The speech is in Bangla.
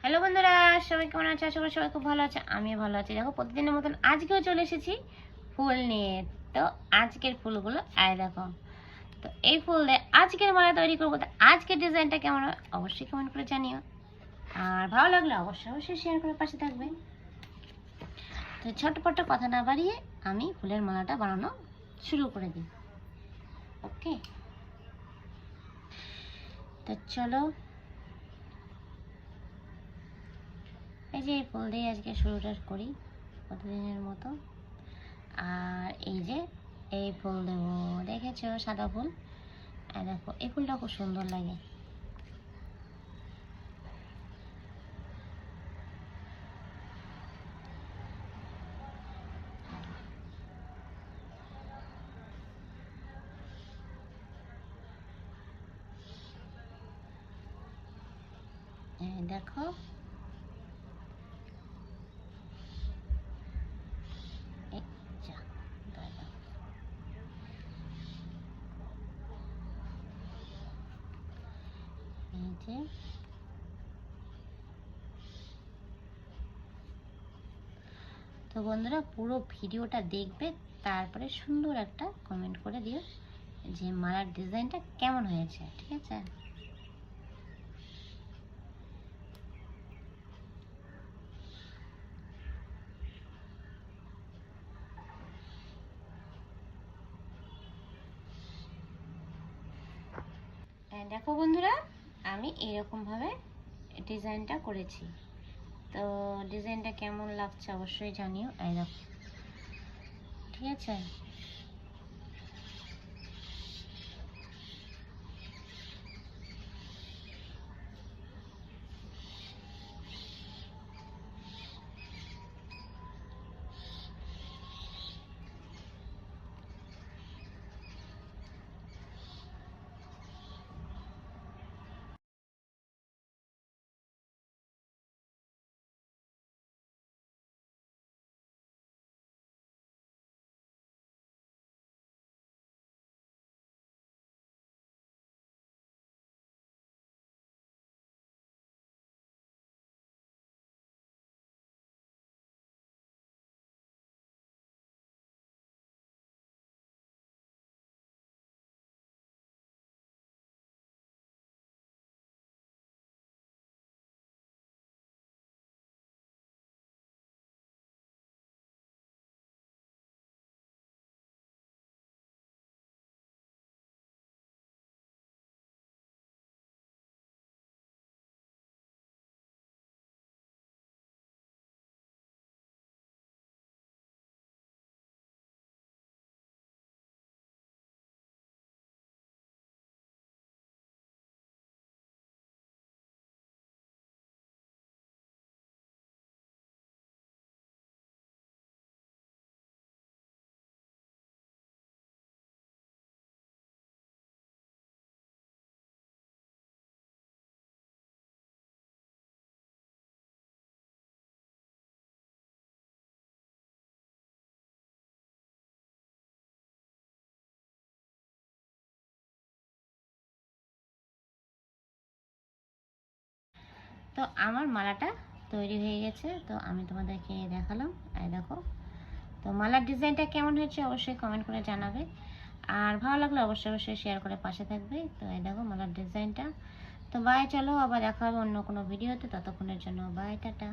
হ্যালো বন্ধুরা, সবাই কেমন আছে? আশা করি সবাই খুব ভালো আছে। আমিও ভালো আছি। দেখো, প্রতিদিনের মতন আজকেও চলে এসেছি ফুল নিয়ে। তো আজকের ফুলগুলো দেখো। তো এই ফুল দিয়ে আজকের মালা তৈরি করবো। তো আজকের ডিজাইনটা কেমন হয় অবশ্যই কমেন্ট করে জানিও, আর ভালো লাগলে অবশ্যই শেয়ার করে পাশে থাকবে। তো ছোটপট কথা না বাড়িয়ে আমি ফুলের মালাটা বানানো শুরু করে দিই। ওকে, তো চলো। এই যে এই ফুল দিয়ে আজকে শুরুটা করি প্রতিদিনের মতো। আর এই যে এই ফুল দেবো, দেখেছো সাদা ফুল। আর দেখো এই ফুলটা খুব সুন্দর লাগে। দেখো এই যা, দাঁড়াও। এই যে তো বন্ধুরা, পুরো ভিডিওটা দেখবে, তারপরে সুন্দর একটা কমেন্ট করে দিও যে মালার ডিজাইনটা কেমন হয়েছে। ঠিক আছে? দেখো বন্ধুরা, আমি এরকমভাবে ডিজাইনটা করেছি। তো ডিজাইনটা কেমন লাগছে অবশ্যই জানিও। এই দেখো, ঠিক আছে? তো আমার মালাটা তৈরি হয়ে গেছে, তো আমি তোমাদেরকে দেখালাম। এই দেখো, তো মালার ডিজাইনটা কেমন হয়েছে অবশ্যই কমেন্ট করে জানাবে, আর ভালো লাগলে অবশ্যই শেয়ার করে পাশে থাকবে। তো এই দেখো মালার ডিজাইনটা। তো বাই, চলো আবার দেখা হবে অন্য কোনো ভিডিওতে। ততক্ষণের জন্য বাই, টাটা।